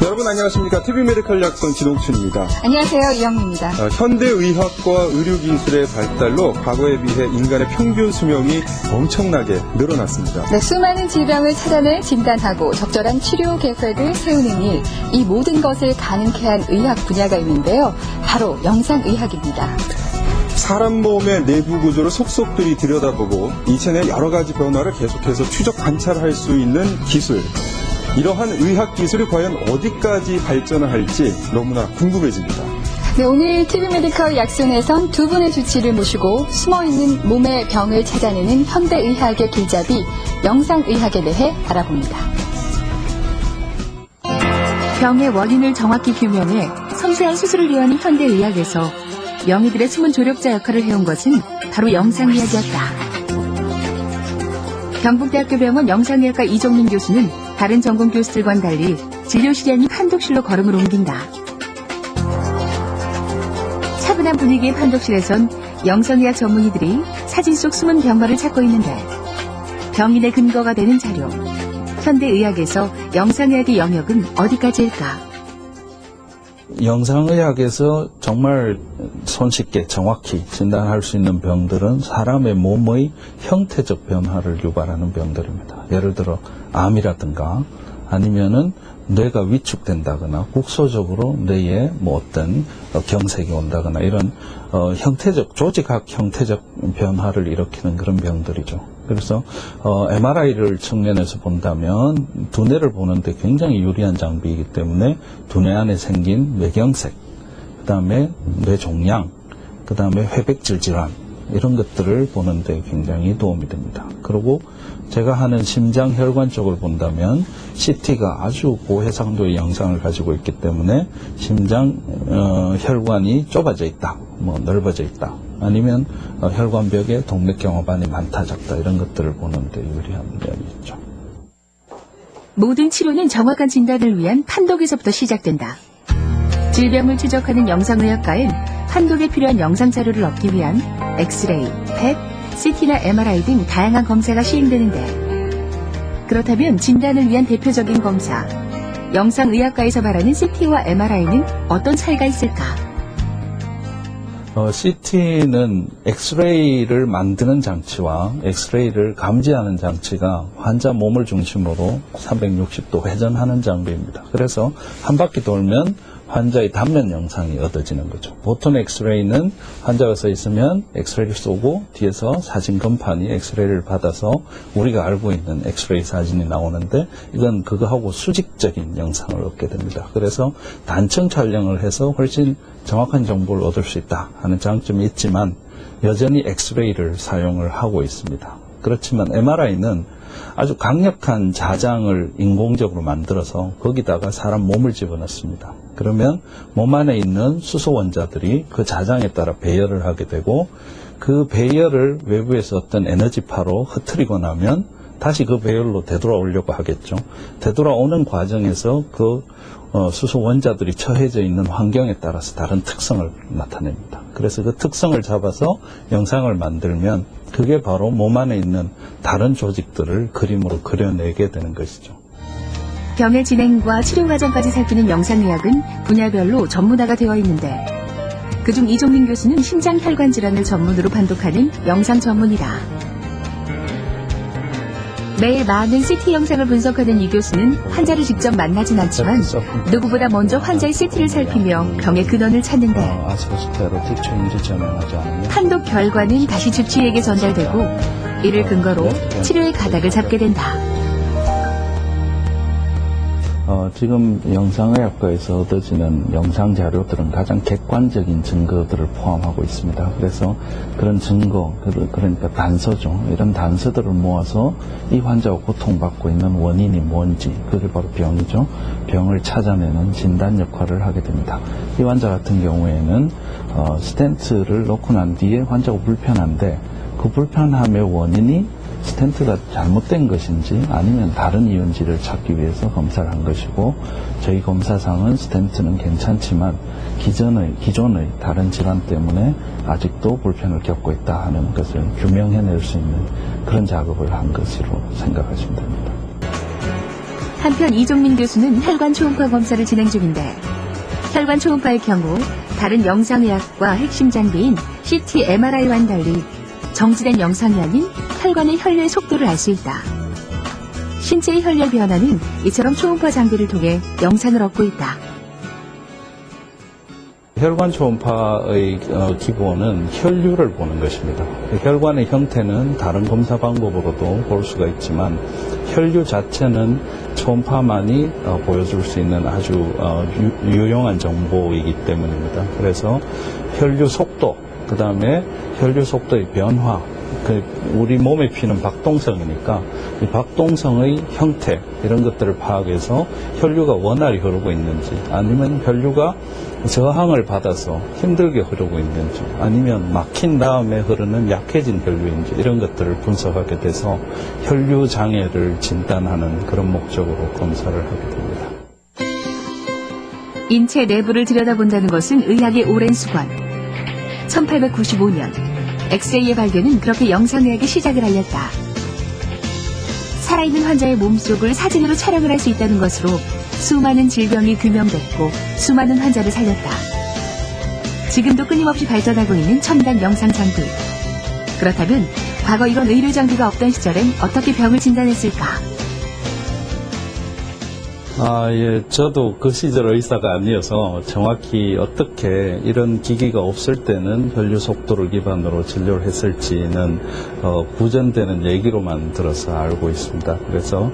여러분 안녕하십니까. TV 메디컬 약선 진홍춘입니다. 안녕하세요. 이영미입니다. 현대의학과 의료기술의 발달로 과거에 비해 인간의 평균 수명이 엄청나게 늘어났습니다. 네, 수많은 질병을 찾아내 진단하고 적절한 치료 계획을 세우는 일, 이 모든 것을 가능케 한 의학 분야가 있는데요. 바로 영상의학입니다. 사람 몸의 내부 구조를 속속들이 들여다보고 이체내 여러 가지 변화를 계속해서 추적 관찰할 수 있는 기술. 이러한 의학 기술이 과연 어디까지 발전을 할지 너무나 궁금해집니다. 네, 오늘 TV 메디컬 약손에선 두 분의 주치를 모시고 숨어있는 몸의 병을 찾아내는 현대의학의 길잡이 영상의학에 대해 알아봅니다. 병의 원인을 정확히 규명해 섬세한 수술을 이어하는 현대의학에서 명의들의 숨은 조력자 역할을 해온 것은 바로 영상의학이었다. 경북대학교 병원 영상의학과 이종민 교수는 다른 전공 교수들과는 달리 진료실이 아닌 판독실로 걸음을 옮긴다. 차분한 분위기의 판독실에선 영상의학 전문의들이 사진 속 숨은 병마를 찾고 있는데 병인의 근거가 되는 자료, 현대의학에서 영상의학의 영역은 어디까지일까? 영상의학에서 정말 손쉽게 정확히 진단할 수 있는 병들은 사람의 몸의 형태적 변화를 유발하는 병들입니다. 예를 들어 암이라든가 아니면은 뇌가 위축된다거나 국소적으로 뇌에 뭐 어떤 경색이 온다거나 이런 형태적 조직학 형태적 변화를 일으키는 그런 병들이죠. 그래서 MRI를 측면에서 본다면 두뇌를 보는데 굉장히 유리한 장비이기 때문에 두뇌 안에 생긴 뇌경색, 그 다음에 뇌종양, 그 다음에 회백질 질환 이런 것들을 보는데 굉장히 도움이 됩니다. 그리고 제가 하는 심장 혈관 쪽을 본다면 CT가 아주 고해상도의 영상을 가지고 있기 때문에 심장 혈관이 좁아져 있다, 뭐 넓어져 있다, 아니면 혈관벽에 동맥경화반이 많다 적다 이런 것들을 보는데 유리한 면이 있죠. 모든 치료는 정확한 진단을 위한 판독에서부터 시작된다. 질병을 추적하는 영상의학과엔 판독에 필요한 영상 자료를 얻기 위한 엑스레이, 펫, CT나 MRI 등 다양한 검사가 시행되는데 그렇다면 진단을 위한 대표적인 검사, 영상의학과에서 말하는 CT와 MRI는 어떤 차이가 있을까? CT는 엑스레이를 만드는 장치와 엑스레이를 감지하는 장치가 환자 몸을 중심으로 360도 회전하는 장비입니다. 그래서 한 바퀴 돌면 환자의 단면 영상이 얻어지는 거죠. 보통 엑스레이는 환자가 서 있으면 엑스레이를 쏘고 뒤에서 사진 검판이 엑스레이를 받아서 우리가 알고 있는 엑스레이 사진이 나오는데 이건 그거하고 수직적인 영상을 얻게 됩니다. 그래서 단층 촬영을 해서 훨씬 정확한 정보를 얻을 수 있다 하는 장점이 있지만 여전히 엑스레이를 사용을 하고 있습니다. 그렇지만 MRI는 아주 강력한 자장을 인공적으로 만들어서 거기다가 사람 몸을 집어넣습니다. 그러면 몸 안에 있는 수소 원자들이 그 자장에 따라 배열을 하게 되고 그 배열을 외부에서 어떤 에너지파로 흐트리고 나면 다시 그 배열로 되돌아오려고 하겠죠. 되돌아오는 과정에서 그 수소 원자들이 처해져 있는 환경에 따라서 다른 특성을 나타냅니다. 그래서 그 특성을 잡아서 영상을 만들면 그게 바로 몸 안에 있는 다른 조직들을 그림으로 그려내게 되는 것이죠. 병의 진행과 치료 과정까지 살피는 영상의학은 분야별로 전문화가 되어 있는데 그중 이종민 교수는 심장혈관 질환을 전문으로 판독하는 영상 전문이다. 매일 많은 CT 영상을 분석하는 이 교수는 환자를 직접 만나진 않지만 누구보다 먼저 환자의 CT를 살피며 병의 근원을 찾는데 판독 결과는 다시 주치의에게 전달되고 이를 근거로 치료의 가닥을 잡게 된다. 지금 영상의학과에서 얻어지는 영상 자료들은 가장 객관적인 증거들을 포함하고 있습니다. 그래서 그런 증거, 그러니까 단서죠. 이런 단서들을 모아서 이 환자가 고통받고 있는 원인이 뭔지, 그게 바로 병이죠. 병을 찾아내는 진단 역할을 하게 됩니다. 이 환자 같은 경우에는 스텐트를 놓고 난 뒤에 환자가 불편한데 그 불편함의 원인이 스텐트가 잘못된 것인지 아니면 다른 이유인지를 찾기 위해서 검사를 한 것이고 저희 검사상은 스텐트는 괜찮지만 기존의 다른 질환 때문에 아직도 불편을 겪고 있다 하는 것을 규명해낼 수 있는 그런 작업을 한 것으로 생각하시면 됩니다. 한편 이종민 교수는 혈관 초음파 검사를 진행 중인데 혈관 초음파의 경우 다른 영상의학과 핵심 장비인 CT, MRI와는 달리 정지된 영상이 아닌 혈관의 혈류의 속도를 알 수 있다. 신체의 혈류 변화는 이처럼 초음파 장비를 통해 영상을 얻고 있다. 혈관 초음파의 기본은 혈류를 보는 것입니다. 혈관의 형태는 다른 검사 방법으로도 볼 수가 있지만 혈류 자체는 초음파만이 보여줄 수 있는 아주 유용한 정보이기 때문입니다. 그래서 혈류 속도, 그 다음에 혈류 속도의 변화, 우리 몸에 피는 박동성이니까 이 박동성의 형태 이런 것들을 파악해서 혈류가 원활히 흐르고 있는지 아니면 혈류가 저항을 받아서 힘들게 흐르고 있는지 아니면 막힌 다음에 흐르는 약해진 혈류인지 이런 것들을 분석하게 돼서 혈류 장애를 진단하는 그런 목적으로 검사를 하게 됩니다. 인체 내부를 들여다본다는 것은 의학의 오랜 수관. 1895년 엑스레이의 발견은 그렇게 영상의학의 시작을 알렸다. 살아있는 환자의 몸속을 사진으로 촬영을 할 수 있다는 것으로 수많은 질병이 규명됐고 수많은 환자를 살렸다. 지금도 끊임없이 발전하고 있는 첨단 영상 장비. 그렇다면 과거 이런 의료 장비가 없던 시절엔 어떻게 병을 진단했을까? 예, 저도 그 시절 의사가 아니어서 정확히 어떻게 이런 기기가 없을 때는 혈류 속도를 기반으로 진료를 했을지는 구전되는 얘기로만 들어서 알고 있습니다. 그래서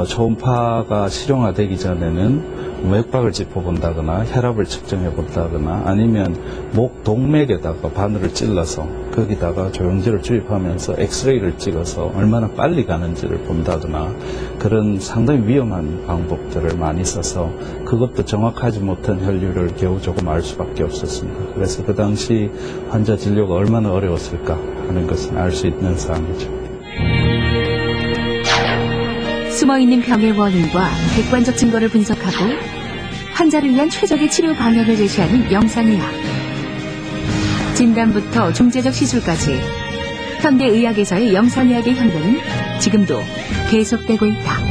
초음파가 실용화되기 전에는 맥박을 짚어본다거나 혈압을 측정해본다거나 아니면 목 동맥에다가 바늘을 찔러서 거기다가 조영지를 주입하면서 엑스레이를 찍어서 얼마나 빨리 가는지를 본다거나 그런 상당히 위험한 방법들을 많이 써서 그것도 정확하지 못한 혈류를 겨우 조금 알 수밖에 없었습니다. 그래서 그 당시 환자 진료가 얼마나 어려웠을까 하는 것은 알 수 있는 사항이죠. 숨어있는 병의 원인과 객관적 증거를 분석하고 환자를 위한 최적의 치료 방향을 제시하는 영상의학. 진단부터 중재적 시술까지 현대의학에서의 영상의학의 향도는 지금도 계속되고 있다.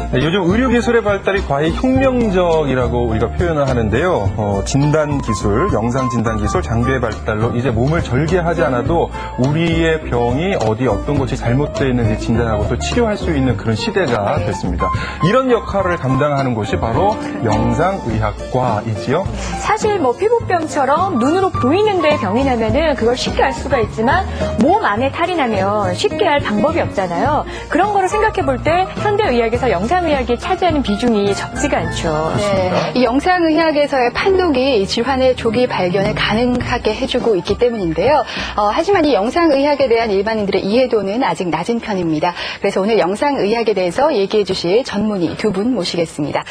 네, 요즘 의료기술의 발달이 과히 혁명적이라고 우리가 표현을 하는데요. 진단기술, 영상진단기술, 장비의 발달로 이제 몸을 절개하지 않아도 우리의 병이 어떤 것이 잘못되어 있는지 진단하고 또 치료할 수 있는 그런 시대가 됐습니다. 이런 역할을 감당하는 곳이 바로 영상의학과이지요. 사실 피부병처럼 눈으로 보이는 데에 병이 나면은 그걸 쉽게 알 수가 있지만 몸 안에 탈이 나면 쉽게 알 방법이 없잖아요. 그런 거를 생각해 볼 때 현대의학에서 영상의학이 차지하는 비중이 적지가 않죠. 네, 이 영상의학에서의 판독이 질환의 조기 발견을 가능하게 해주고 있기 때문인데요. 하지만 이 영상의학에 대한 일반인들의 이해도는 아직 낮은 편입니다. 그래서 오늘 영상의학에 대해서 얘기해 주실 전문의 두 분 모시겠습니다.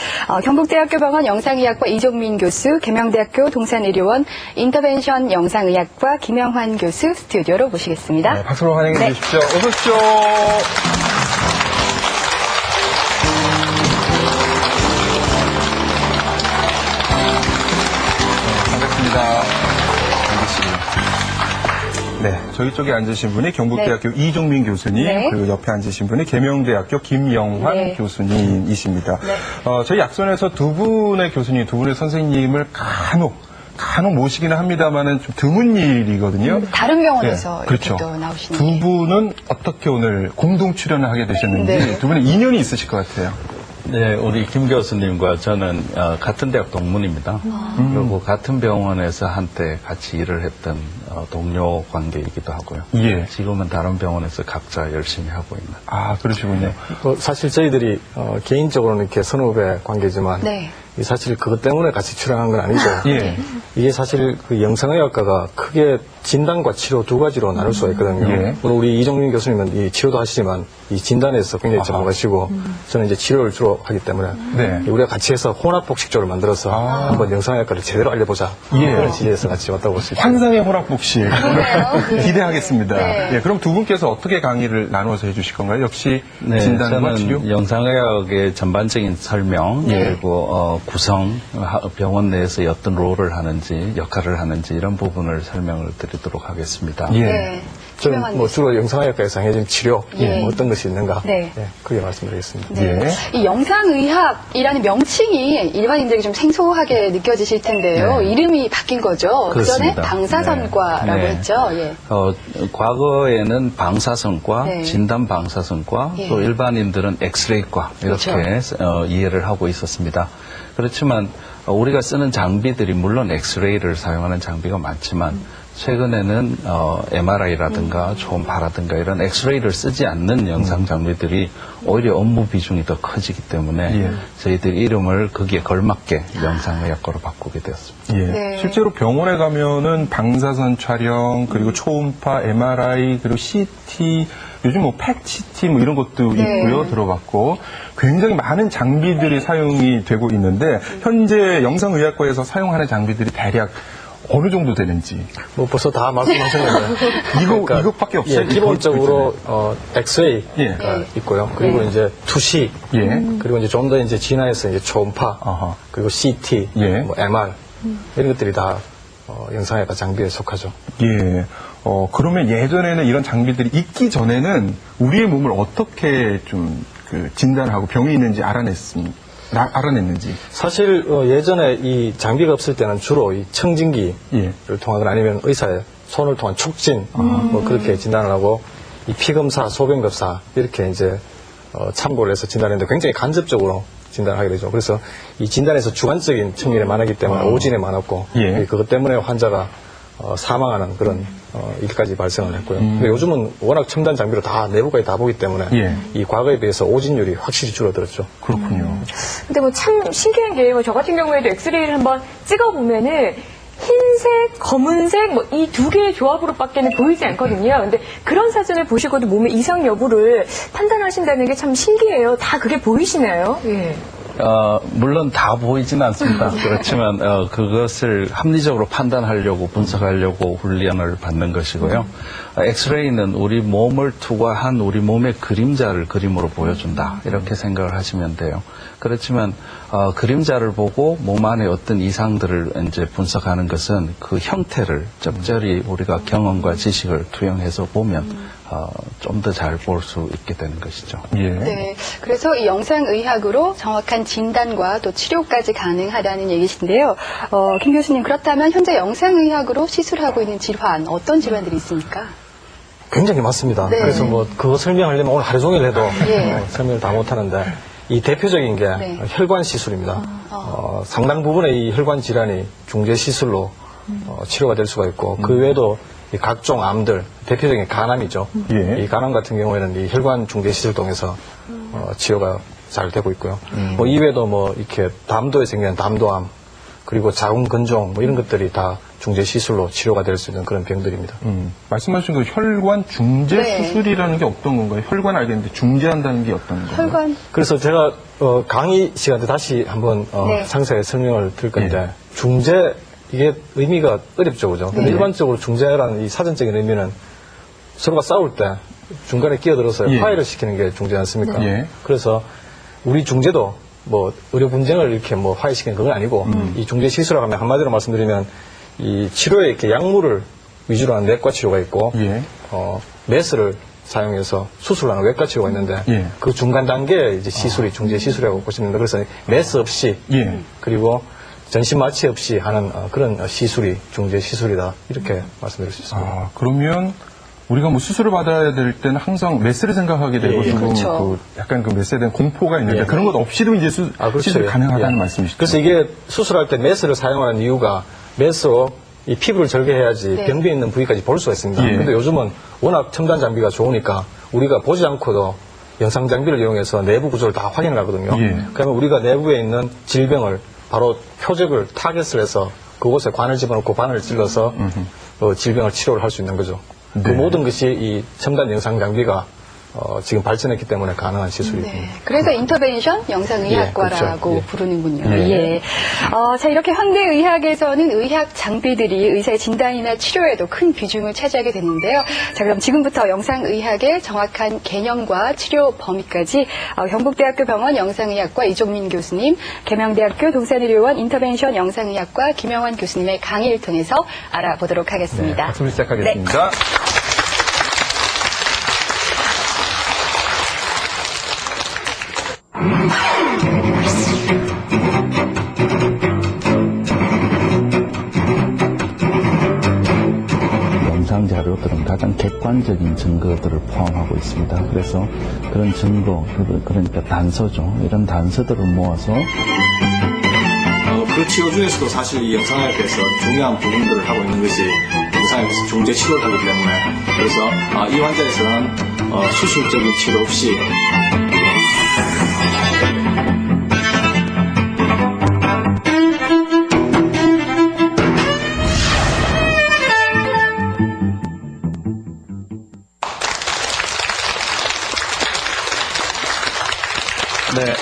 경북대학교 병원 영상의학과 이종민 교수, 계명대학교 동산의료원 인터벤션 영상의학과 김영환 교수 스튜디오로 모시겠습니다. 네, 박수로 환영해 주십시오. 어서 오십시오. 네, 저희 쪽에 앉으신 분이 경북대학교 이종민 교수님, 네. 그리고 옆에 앉으신 분이 계명대학교 김영환 교수님이십니다. 저희 약손에서 두 분의 교수님, 두 분의 선생님을 간혹 모시기는 합니다만은 좀 드문 일이거든요. 다른 병원에서 네, 이렇게 그렇죠. 또 나오시는 두 분은 어떻게 오늘 공동 출연을 하게 되셨는지 두 분의 인연이 있으실 것 같아요. 네, 우리 김 교수님과 저는 같은 대학 동문입니다. 그리고 같은 병원에서 한때 같이 일을 했던 동료 관계이기도 하고요. 예. 지금은 다른 병원에서 각자 열심히 하고 있는. 아, 그러시군요. 사실 저희들이 개인적으로는 이렇게 선후배 관계지만 네. 사실 그것 때문에 같이 출연한 건 아니고 예. 이게 사실 그 영상의학과가 크게 진단과 치료 두 가지로 나눌 수가 있거든요. 예. 물론 우리 이종민 교수님은 이 치료도 하시지만 이 진단에서 굉장히 전문가시고 저는 이제 치료를 주로 하기 때문에 네. 우리가 같이 해서 혼합복식조를 만들어서 한번 영상의학과를 제대로 알려보자 그런 취지에서 같이 왔다고 볼 수 있습니다. 환상의 호락복식 기대하겠습니다. 네. 예, 그럼 두 분께서 어떻게 강의를 나눠서 해주실 건가요? 역시 네, 진단과 저는 치료? 영상의학의 전반적인 설명 그리고 구성, 병원 내에서 어떤 롤을 하는지 역할을 하는지 이런 부분을 설명을 드리도록 하겠습니다. 예. 네. 김영환 저는 뭐 주로 영상의학과에서 행해진 치료 예. 뭐 어떤 것이 있는가 네. 그렇게 말씀드리겠습니다. 네. 이 영상의학이라는 명칭이 일반인들에게 좀 생소하게 느껴지실 텐데요. 네. 이름이 바뀐 거죠. 그전에 그렇습니다. 방사선과라고 네. 했죠. 예. 과거에는 방사선과, 네. 진단 방사선과, 예. 또 일반인들은 엑스레이과 이렇게 그렇죠. 이해를 하고 있었습니다. 그렇지만 우리가 쓰는 장비들이 물론 엑스레이를 사용하는 장비가 많지만 최근에는 MRI라든가 초음파라든가 이런 엑스레이를 쓰지 않는 영상 장비들이 오히려 업무 비중이 더 커지기 때문에 예. 저희들이 이름을 거기에 걸맞게 영상의학과로 바꾸게 되었습니다. 예. 네. 실제로 병원에 가면은 방사선 촬영, 그리고 초음파, MRI, 그리고 CT, 요즘 뭐 팩CT 뭐 이런 것도 네. 있고요. 들어봤고 굉장히 많은 장비들이 사용이 되고 있는데 현재 영상의학과에서 사용하는 장비들이 대략 어느 정도 되는지. 뭐 벌써 다 말씀하셨는데 이것밖에 없어요. 예, 기본적으로 엑스레이가 예. 있고요. 그리고 네. 이제 투시 예. 그리고 이제 좀 더 이제 진화해서 이제 초음파 아하. 그리고 CT, 예. 뭐 MR 이런 것들이 다 영상의학과 장비에 속하죠. 예. 그러면 예전에는 이런 장비들이 있기 전에는 우리의 몸을 어떻게 좀 진단하고 병이 있는지 알아냈는지. 사실 예전에 이 장비가 없을 때는 주로 이 청진기를 예. 통하거나 아니면 의사의 손을 통한 촉진 뭐 그렇게 진단을 하고 이 피검사, 소변검사 이렇게 이제 참고를 해서 진단했는데 굉장히 간접적으로 진단을 하게 되죠. 그래서 이 진단에서 주관적인 측면이 많았기 때문에 오진이 많았고 예. 그것 때문에 환자가 사망하는 그런 일까지 발생을 했고요. 근데 요즘은 워낙 첨단 장비로 다 내부까지 다 보기 때문에 예. 이 과거에 비해서 오진율이 확실히 줄어들었죠. 그렇군요. 근데 뭐 참 신기한 게, 저 같은 경우에도 엑스레이를 한번 찍어보면은 흰색, 검은색, 뭐 이 두 개의 조합으로 밖에는 보이지 않거든요. 근데 그런 사진을 보시고도 몸의 이상 여부를 판단하신다는 게 참 신기해요. 다 그게 보이시나요? 예. 물론 다 보이진 않습니다. 그렇지만 그것을 합리적으로 판단하려고 분석하려고 훈련을 받는 것이고요. 엑스레이는 우리 몸을 투과한 우리 몸의 그림자를 그림으로 보여준다. 이렇게 생각을 하시면 돼요. 그렇지만 그림자를 보고 몸 안에 어떤 이상들을 이제 분석하는 것은 그 형태를 적절히 우리가 경험과 지식을 투영해서 보면 좀 더 잘 볼 수 있게 되는 것이죠. 예. 네. 그래서 이 영상의학으로 정확한 진단과 또 치료까지 가능하다는 얘기신데요. 김 교수님, 그렇다면 현재 영상의학으로 시술하고 있는 질환, 어떤 질환들이 있습니까? 굉장히 많습니다. 네. 그래서 뭐 그거 설명하려면 오늘 하루 종일 해도 예. 설명을 다 못하는데 이 대표적인 게 네. 혈관 시술입니다. 상당 부분의 이 혈관 질환이 중재 시술로 치료가 될 수가 있고 그 외에도 이 각종 암들, 대표적인 간암이죠. 예. 이 간암 같은 경우에는 이 혈관 중재 시술 통해서 치료가 잘 되고 있고요. 뭐 이외에도 뭐 이렇게 담도에 생기는 담도암, 그리고 자궁근종 뭐 이런 것들이 다 중재 시술로 치료가 될 수 있는 그런 병들입니다. 말씀하신 그 혈관 중재 네. 수술이라는 게 어떤 건가요? 혈관 알겠는데 중재한다는 게 어떤 건가요? 혈관. 그래서 제가 강의 시간 때 다시 한번 네. 상세하게 설명을 드릴 건데 중재 이게 의미가 어렵죠, 그죠? 근데 일반적으로 중재라는 이 사전적인 의미는 서로가 싸울 때 중간에 끼어들어서 예. 화해를 시키는 게 중재 않습니까? 예. 그래서 우리 중재도 뭐 의료 분쟁을 이렇게 뭐 화해시키는 그건 아니고 이 중재 시술이라고 하면 한마디로 말씀드리면 이 치료에 이렇게 약물을 위주로 하는 내과 치료가 있고 예. 메스를 사용해서 수술하는 외과 치료가 있는데 예. 그 중간 단계에 이제 시술이 중재 시술이라고 보시면 됩니다. 그래서 메스 없이 예. 그리고 전신 마취 없이 하는 그런 시술이 중재 시술이다 이렇게 말씀드릴 수 있습니다. 그러면 우리가 뭐 수술을 받아야 될 때는 항상 메스를 생각하게 되고 예, 조금 그렇죠. 약간 그 메스에 대한 공포가 있는데 예. 그런 것 없이도 이제 그렇죠. 시술이 가능하다는 예. 말씀이시죠? 그래서 이게 수술할 때 메스를 사용하는 이유가 메스로 이 피부를 절개해야지 네. 병변 있는 부위까지 볼 수가 있습니다. 예. 그런데 요즘은 워낙 첨단 장비가 좋으니까 우리가 보지 않고도 영상 장비를 이용해서 내부 구조를 다 확인을 하거든요. 예. 그러면 우리가 내부에 있는 질병을 바로 표적을 타겟을 해서 그곳에 관을 집어넣고 바늘을 찔러서 질병을 치료를 할 수 있는 거죠. 그 네. 모든 것이 이 첨단 영상 장비가 지금 발전했기 때문에 가능한 시술입니다. 네. 그래서 인터벤션 영상의학과라고 예, 그렇죠. 부르는군요. 예. 예. 자, 이렇게 현대의학에서는 의학 장비들이 의사의 진단이나 치료에도 큰 비중을 차지하게 되는데요. 자, 그럼 지금부터 영상의학의 정확한 개념과 치료 범위까지 경북대학교 병원 영상의학과 이종민 교수님, 계명대학교 동산의료원 인터벤션 영상의학과 김영환 교수님의 강의를 통해서 알아보도록 하겠습니다. 박수를 시작하겠습니다. 영상 자료들은 가장 객관적인 증거들을 포함하고 있습니다. 그래서 그런 증거, 그러니까 단서죠. 이런 단서들을 모아서 그 치료 중에서도 사실 이 영상의학에서 중요한 부분들을 하고 있는 것이 영상의학에서 중재 치료를 하기 때문에 그래서 이 환자에서는 수술적인 치료 없이 네,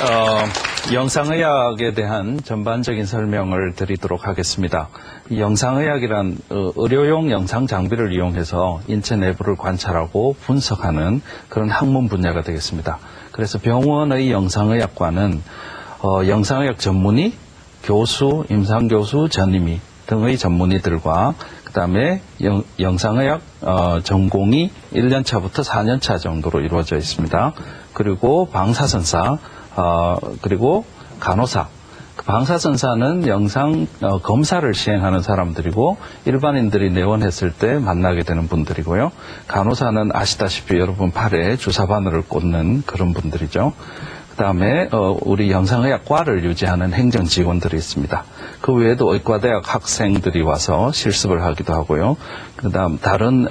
영상의학에 대한 전반적인 설명을 드리도록 하겠습니다. 이 영상의학이란 의료용 영상 장비를 이용해서 인체 내부를 관찰하고 분석하는 그런 학문 분야가 되겠습니다. 그래서 병원의 영상의학과는 영상의학 전문의, 교수, 임상교수, 전임의 등의 전문의들과 그다음에 영상의학 전공이 1년차부터 4년차 정도로 이루어져 있습니다. 그리고 방사선사, 그리고 간호사. 방사선사는 영상 검사를 시행하는 사람들이고 일반인들이 내원했을 때 만나게 되는 분들이고요. 간호사는 아시다시피 여러분 팔에 주사 바늘을 꽂는 그런 분들이죠. 그 다음에 우리 영상의학과를 유지하는 행정 직원들이 있습니다. 그 외에도 의과대학 학생들이 와서 실습을 하기도 하고요. 그 다음 다른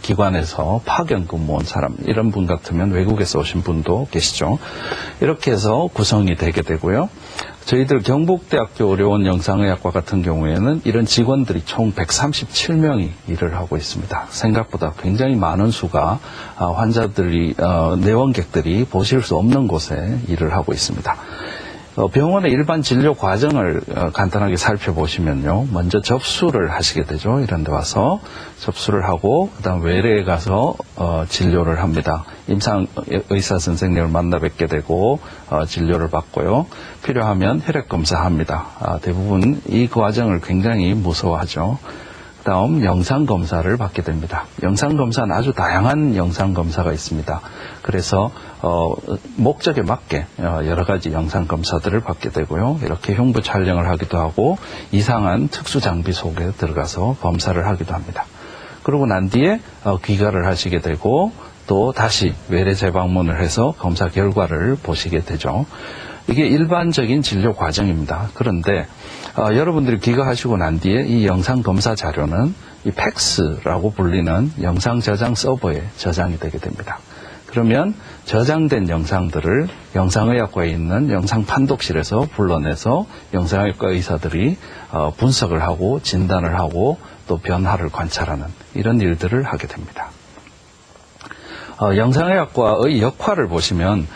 기관에서 파견 근무한 사람, 이런 분 같으면 외국에서 오신 분도 계시죠. 이렇게 해서 구성이 되게 되고요. 저희들 경북대학교 의료원 영상의학과 같은 경우에는 이런 직원들이 총 137명이 일을 하고 있습니다. 생각보다 굉장히 많은 수가 환자들이, 내원객들이 보실 수 없는 곳에 일을 하고 있습니다. 병원의 일반 진료 과정을 간단하게 살펴보시면요. 먼저 접수를 하시게 되죠. 이런 데 와서 접수를 하고 그다음 외래에 가서 진료를 합니다. 임상 의사 선생님을 만나 뵙게 되고 진료를 받고요. 필요하면 혈액 검사합니다. 대부분 이 과정을 굉장히 무서워하죠. 다음 영상검사를 받게 됩니다. 영상검사는 아주 다양한 영상검사가 있습니다. 그래서 목적에 맞게 여러 가지 영상검사들을 받게 되고요. 이렇게 흉부 촬영을 하기도 하고 이상한 특수장비 속에 들어가서 검사를 하기도 합니다. 그러고 난 뒤에 귀가를 하시게 되고 또 다시 외래 재방문을 해서 검사 결과를 보시게 되죠. 이게 일반적인 진료 과정입니다. 그런데 여러분들이 귀가하시고 난 뒤에 이 영상 검사 자료는 이 팩스라고 불리는 영상 저장 서버에 저장이 되게 됩니다. 그러면 저장된 영상들을 영상의학과에 있는 영상 판독실에서 불러내서 영상의학과 의사들이 분석을 하고 진단을 하고 또 변화를 관찰하는 이런 일들을 하게 됩니다. 영상의학과의 역할을 보시면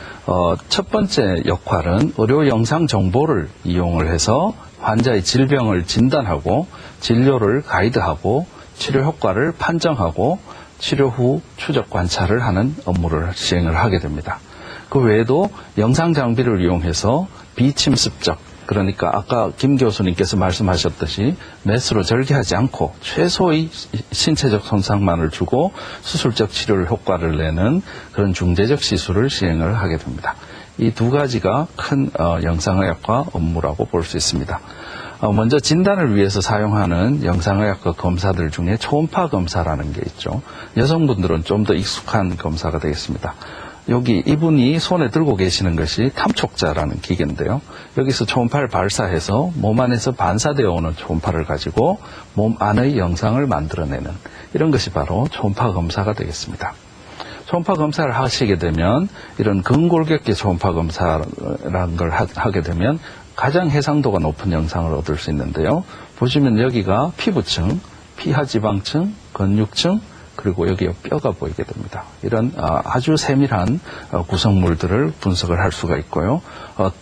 첫 번째 역할은 의료 영상 정보를 이용을 해서 환자의 질병을 진단하고 진료를 가이드하고 치료 효과를 판정하고 치료 후 추적 관찰을 하는 업무를 시행을 하게 됩니다. 그 외에도 영상 장비를 이용해서 비침습적, 그러니까 아까 김 교수님께서 말씀하셨듯이 메스로 절개하지 않고 최소의 신체적 손상만을 주고 수술적 치료를 효과를 내는 그런 중재적 시술을 시행을 하게 됩니다. 이 두 가지가 큰 영상의학과 업무라고 볼 수 있습니다. 먼저 진단을 위해서 사용하는 영상의학과 검사들 중에 초음파 검사라는 게 있죠. 여성분들은 좀 더 익숙한 검사가 되겠습니다. 여기 이분이 손에 들고 계시는 것이 탐촉자라는 기계인데요. 여기서 초음파를 발사해서 몸 안에서 반사되어 오는 초음파를 가지고 몸 안의 영상을 만들어내는 이런 것이 바로 초음파 검사가 되겠습니다. 초음파 검사를 하시게 되면 이런 근골격계 초음파 검사라는 걸 하게 되면 가장 해상도가 높은 영상을 얻을 수 있는데요. 보시면 여기가 피부층, 피하지방층, 근육층, 그리고 여기에 뼈가 보이게 됩니다. 이런 아주 세밀한 구성물들을 분석을 할 수가 있고요.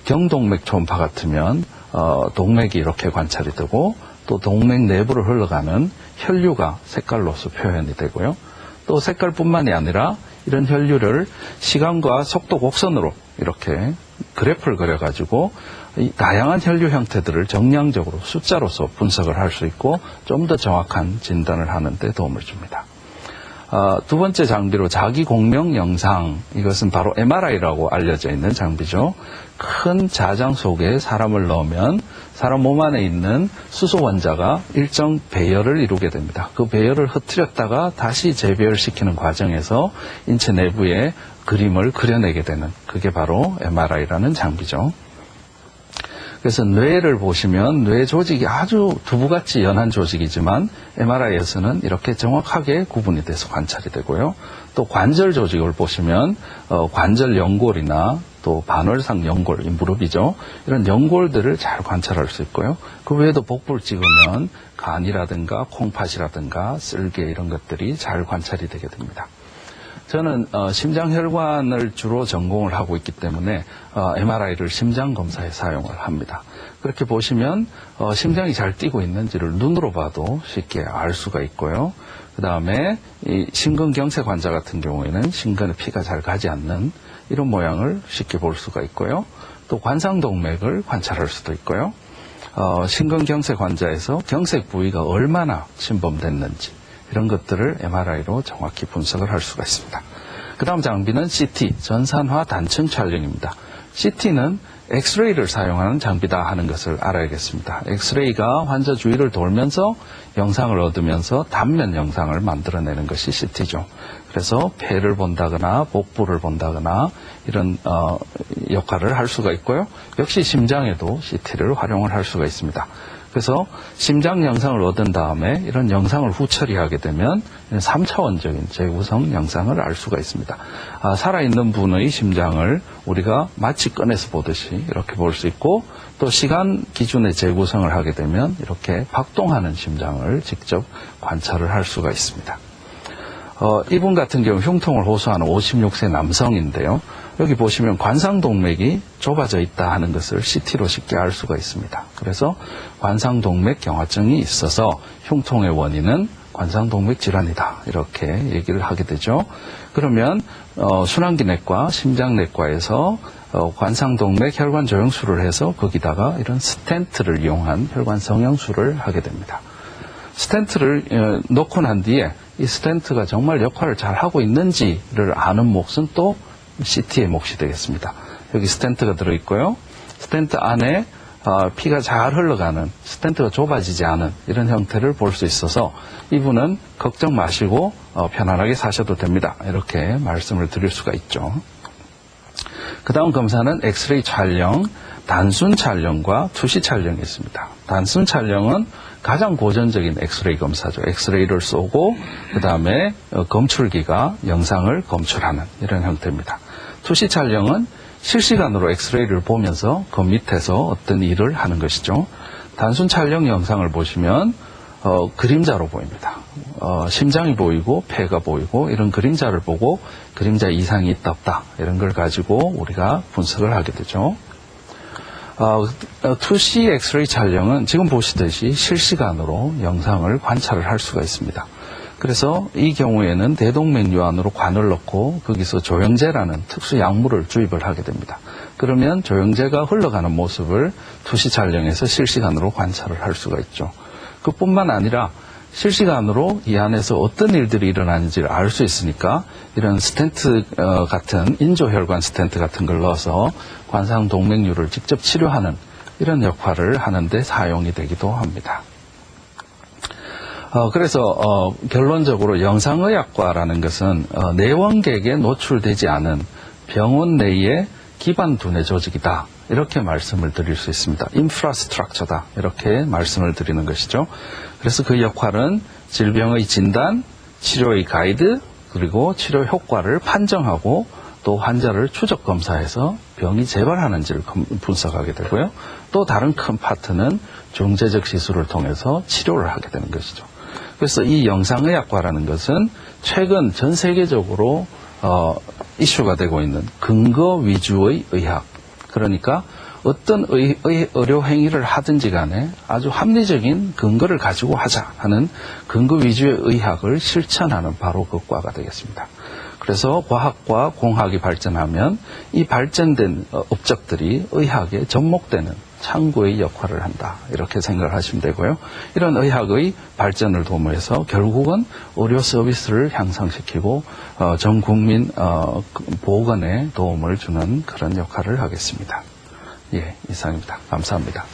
경동맥 초음파 같으면 동맥이 이렇게 관찰이 되고 또 동맥 내부를 흘러가는 혈류가 색깔로서 표현이 되고요. 또 색깔뿐만이 아니라 이런 혈류를 시간과 속도 곡선으로 이렇게 그래프를 그려가지고 이 다양한 혈류 형태들을 정량적으로 숫자로서 분석을 할 수 있고 좀 더 정확한 진단을 하는 데 도움을 줍니다. 두 번째 장비로 자기 공명 영상, 이것은 바로 MRI라고 알려져 있는 장비죠. 큰 자장 속에 사람을 넣으면 사람 몸 안에 있는 수소 원자가 일정 배열을 이루게 됩니다. 그 배열을 흐트렸다가 다시 재배열시키는 과정에서 인체 내부에 그림을 그려내게 되는, 그게 바로 MRI라는 장비죠. 그래서 뇌를 보시면 뇌 조직이 아주 두부같이 연한 조직이지만 MRI에서는 이렇게 정확하게 구분이 돼서 관찰이 되고요. 또 관절 조직을 보시면 관절 연골이나 또 반월상 연골, 이 무릎이죠. 이런 연골들을 잘 관찰할 수 있고요. 그 외에도 복부를 찍으면 간이라든가 콩팥이라든가 쓸개 이런 것들이 잘 관찰이 되게 됩니다. 저는 심장혈관을 주로 전공을 하고 있기 때문에 MRI를 심장 검사에 사용을 합니다. 그렇게 보시면 심장이 잘 뛰고 있는지를 눈으로 봐도 쉽게 알 수가 있고요. 그 다음에 이 심근경색 환자 같은 경우에는 심근에 피가 잘 가지 않는 이런 모양을 쉽게 볼 수가 있고요. 또 관상동맥을 관찰할 수도 있고요. 심근경색 환자에서 경색 부위가 얼마나 침범됐는지 이런 것들을 MRI로 정확히 분석을 할 수가 있습니다. 그 다음 장비는 CT, 전산화 단층 촬영입니다. CT는 엑스레이를 사용하는 장비다 하는 것을 알아야겠습니다. 엑스레이가 환자 주위를 돌면서 영상을 얻으면서 단면 영상을 만들어내는 것이 CT죠. 그래서 폐를 본다거나 복부를 본다거나 이런 역할을 할 수가 있고요. 역시 심장에도 CT를 활용을 할 수가 있습니다. 그래서 심장 영상을 얻은 다음에 이런 영상을 후처리하게 되면 3차원적인 재구성 영상을 알 수가 있습니다. 살아있는 분의 심장을 우리가 마치 꺼내서 보듯이 이렇게 볼 수 있고, 또 시간 기준의 재구성을 하게 되면 이렇게 박동하는 심장을 직접 관찰을 할 수가 있습니다. 이분 같은 경우 흉통을 호소하는 56세 남성인데요. 여기 보시면 관상동맥이 좁아져 있다 하는 것을 CT로 쉽게 알 수가 있습니다. 그래서 관상동맥 경화증이 있어서 흉통의 원인은 관상동맥 질환이다, 이렇게 얘기를 하게 되죠. 그러면 순환기내과, 심장내과에서 관상동맥 혈관 조영술을 해서 거기다가 이런 스텐트를 이용한 혈관 성형술을 하게 됩니다. 스텐트를 넣고 난 뒤에 이 스텐트가 정말 역할을 잘 하고 있는지를 아는 몫은 또 CT의 몫이 되겠습니다. 여기 스텐트가 들어있고요. 스텐트 안에 피가 잘 흘러가는, 스텐트가 좁아지지 않은 이런 형태를 볼 수 있어서 이분은 걱정 마시고 편안하게 사셔도 됩니다, 이렇게 말씀을 드릴 수가 있죠. 그 다음 검사는 엑스레이 촬영, 단순 촬영과 투시 촬영이 있습니다. 단순 촬영은 가장 고전적인 엑스레이 검사죠. 엑스레이를 쏘고 그 다음에 검출기가 영상을 검출하는 이런 형태입니다. 투시 촬영은 실시간으로 엑스레이를 보면서 그 밑에서 어떤 일을 하는 것이죠. 단순 촬영 영상을 보시면 그림자로 보입니다. 심장이 보이고 폐가 보이고 이런 그림자를 보고 그림자 이상이 있다 없다 이런 걸 가지고 우리가 분석을 하게 되죠. 2C 엑스레이 촬영은 지금 보시듯이 실시간으로 영상을 관찰을 할 수가 있습니다. 그래서 이 경우에는 대동맥류 안으로 관을 넣고 거기서 조영제라는 특수 약물을 주입을 하게 됩니다. 그러면 조영제가 흘러가는 모습을 2C 촬영에서 실시간으로 관찰을 할 수가 있죠. 그뿐만 아니라 실시간으로 이 안에서 어떤 일들이 일어나는지를 알 수 있으니까 이런 스텐트 같은 인조혈관 스텐트 같은 걸 넣어서 관상동맥류를 직접 치료하는 이런 역할을 하는데 사용이 되기도 합니다. 그래서 결론적으로 영상의학과라는 것은 내원객에 노출되지 않은 병원 내의 기반 두뇌 조직이다, 이렇게 말씀을 드릴 수 있습니다. 인프라스트럭처다, 이렇게 말씀을 드리는 것이죠. 그래서 그 역할은 질병의 진단, 치료의 가이드, 그리고 치료 효과를 판정하고 또 환자를 추적 검사해서 병이 재발하는지를 분석하게 되고요. 또 다른 큰 파트는 중재적 시술을 통해서 치료를 하게 되는 것이죠. 그래서 이 영상의학과라는 것은 최근 전 세계적으로 이슈가 되고 있는 근거 위주의 의학, 그러니까 어떤 의료 행위를 하든지 간에 아주 합리적인 근거를 가지고 하자 하는 근거 위주의 의학을 실천하는 바로 그 과가 되겠습니다. 그래서 과학과 공학이 발전하면 이 발전된 업적들이 의학에 접목되는 창구의 역할을 한다. 이렇게 생각을 하시면 되고요. 이런 의학의 발전을 도모해서 결국은 의료 서비스를 향상시키고 전 국민 보건에 도움을 주는 그런 역할을 하겠습니다. 예, 이상입니다. 감사합니다.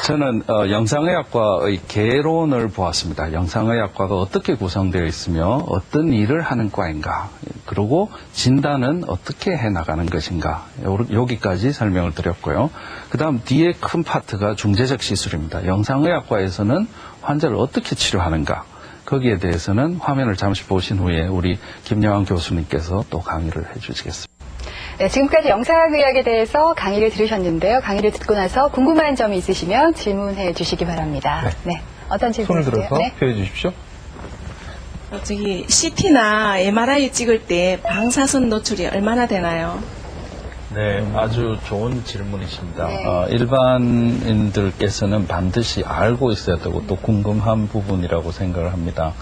저는 영상의학과의 개론을 보았습니다. 영상의학과가 어떻게 구성되어 있으며 어떤 일을 하는 과인가, 그리고 진단은 어떻게 해나가는 것인가, 여기까지 설명을 드렸고요. 그 다음 뒤에 큰 파트가 중재적 시술입니다. 영상의학과에서는 환자를 어떻게 치료하는가, 거기에 대해서는 화면을 잠시 보신 후에 우리 김여한 교수님께서 또 강의를 해주시겠습니다. 네, 지금까지 영상의학에 대해서 강의를 들으셨는데요. 강의를 듣고 나서 궁금한 점이 있으시면 질문해 주시기 바랍니다. 네. 어떤 질문 손을 있으세요? 들어서 네. 표해 주십시오. 저기 CT나 MRI 찍을 때 방사선 노출이 얼마나 되나요? 네, 아주 좋은 질문이십니다. 네. 일반인들께서는 반드시 알고 있어야 되고 또 궁금한 부분이라고 생각을 합니다.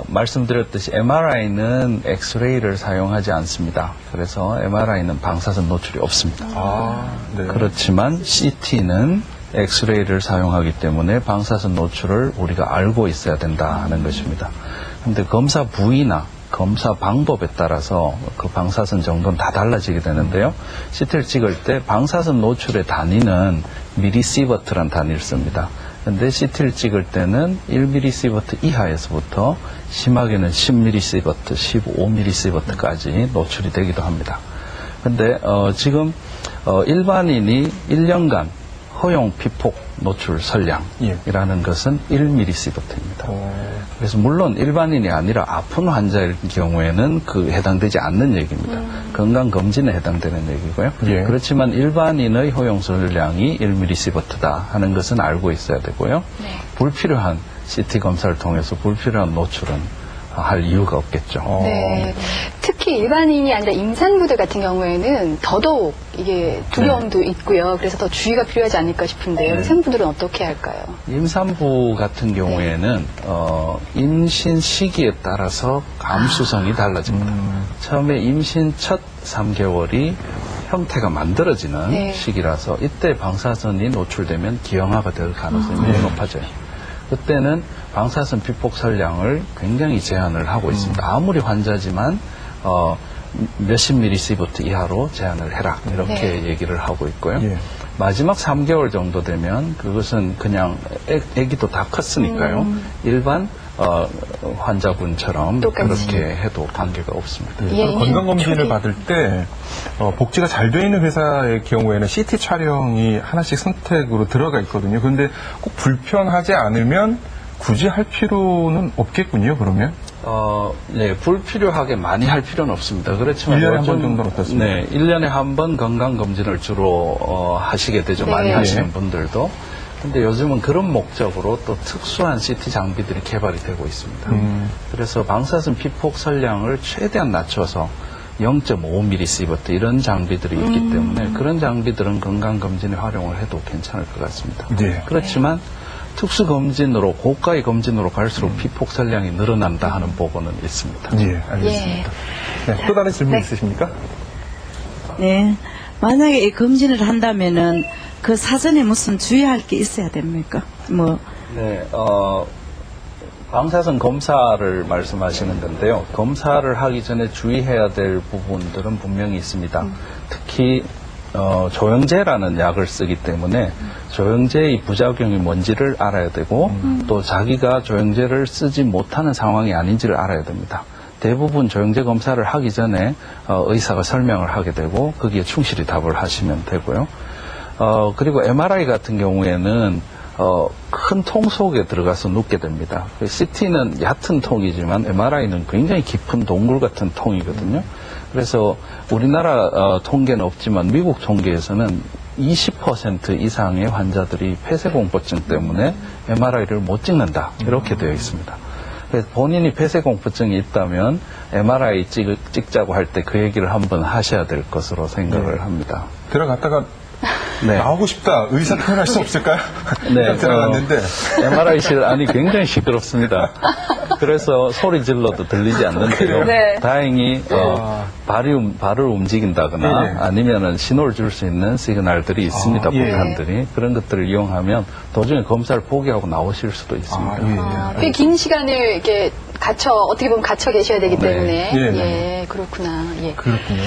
말씀드렸듯이 MRI는 엑스레이를 사용하지 않습니다. 그래서 MRI는 방사선 노출이 없습니다. 네. 그렇지만 CT는 엑스레이를 사용하기 때문에 방사선 노출을 우리가 알고 있어야 된다 하는 것입니다. 그런데 검사 부위나 검사 방법에 따라서 그 방사선 정도는 다 달라지게 되는데요. CT를 찍을 때 방사선 노출의 단위는 미리시버트란 단위를 씁니다. 근데 CT를 찍을 때는 1mSv 이하에서부터 심하게는 10mSv, 15mSv까지 노출이 되기도 합니다. 근데 지금 일반인이 1년간 허용 피폭 노출 설량이라는 것은 1mSv입니다. 그래서 물론 일반인이 아니라 아픈 환자일 경우에는 그 해당되지 않는 얘기입니다. 건강검진에 해당되는 얘기고요. 예. 그렇지만 일반인의 허용 설량이 1mSv다 하는 것은 알고 있어야 되고요. 네. 불필요한 CT 검사를 통해서 불필요한 노출은 할 이유가 없겠죠. 네. 특히 일반인이 아니라 임산부들 같은 경우에는 더더욱 이게 두려움도 있고요. 그래서 더 주의가 필요하지 않을까 싶은데요. 임산부들은 어떻게 할까요? 임산부 같은 경우에는 임신 시기에 따라서 감수성이 달라집니다. 처음에 임신 첫 3개월이 형태가 만들어지는 네. 시기라서 이때 방사선이 노출되면 기형아가 될 가능성이 매우 높아져요. 그때는 방사선 피폭 설량을 굉장히 제한을 하고 있습니다. 아무리 환자지만 몇십 mSv 이하로 제한을 해라 이렇게 네. 얘기를 하고 있고요. 예. 마지막 3개월 정도 되면 그것은 그냥 아기도 다 컸으니까요. 일반 환자분처럼 똑같이. 그렇게 해도 관계가 없습니다. 예, 건강검진을 초기. 받을 때 복지가 잘 돼 있는 회사의 경우에는 CT 촬영이 하나씩 선택으로 들어가 있거든요. 그런데 꼭 불편하지 않으면 굳이 할 필요는 없겠군요, 그러면? 네, 불필요하게 많이 할 필요는 없습니다. 그렇지만 1년에 한 요즘, 번 정도는 어떻습니까? 네, 1년에 한 번 건강검진을 주로 하시게 되죠. 많이 네. 하시는 분들도. 근데 요즘은 그런 목적으로 또 특수한 CT 장비들이 개발이 되고 있습니다. 그래서 방사선 피폭 설량을 최대한 낮춰서 0.5mSv 이런 장비들이 있기 때문에 그런 장비들은 건강검진에 활용을 해도 괜찮을 것 같습니다. 네. 그렇지만 특수검진으로 고가의 검진으로 갈수록 피폭 설량이 늘어난다 하는 보고는 있습니다. 예, 알겠습니다. 네, 또 다른 질문 있으십니까? 네. 만약에 이 검진을 한다면은 그 사전에 무슨 주의할 게 있어야 됩니까? 네, 방사선 검사를 말씀하시는 건데요. 검사를 하기 전에 주의해야 될 부분들은 분명히 있습니다. 특히 조영제라는 약을 쓰기 때문에 조영제의 부작용이 뭔지를 알아야 되고 또 자기가 조영제를 쓰지 못하는 상황이 아닌지를 알아야 됩니다. 대부분 조영제 검사를 하기 전에 의사가 설명을 하게 되고 거기에 충실히 답을 하시면 되고요. 그리고 MRI 같은 경우에는 큰 통 속에 들어가서 눕게 됩니다. CT는 얕은 통이지만 MRI는 굉장히 깊은 동굴 같은 통이거든요. 그래서 우리나라 통계는 없지만 미국 통계에서는 20% 이상의 환자들이 폐쇄공포증 때문에 MRI를 못 찍는다. 이렇게 되어 있습니다. 그래서 본인이 폐쇄공포증이 있다면 MRI 찍자고 할 때 그 얘기를 한번 하셔야 될 것으로 생각을 합니다. 들어갔다가 네. 나오고 싶다. 의사 표현할 수 없을까요? 네, 들어갔는데. MRI실 안이 굉장히 시끄럽습니다. 그래서 소리 질러도 들리지 않는데요. 네. 다행히 발을 움직인다거나 네. 아니면은 신호를 줄 수 있는 시그널들이 있습니다. 예. 북한들이. 그런 것들을 이용하면 도중에 검사를 포기하고 나오실 수도 있습니다. 꽤 긴 시간을 이렇게 어떻게 보면 갇혀 계셔야 되기 네. 때문에. 예, 네. 그렇구나. 예. 그렇군요.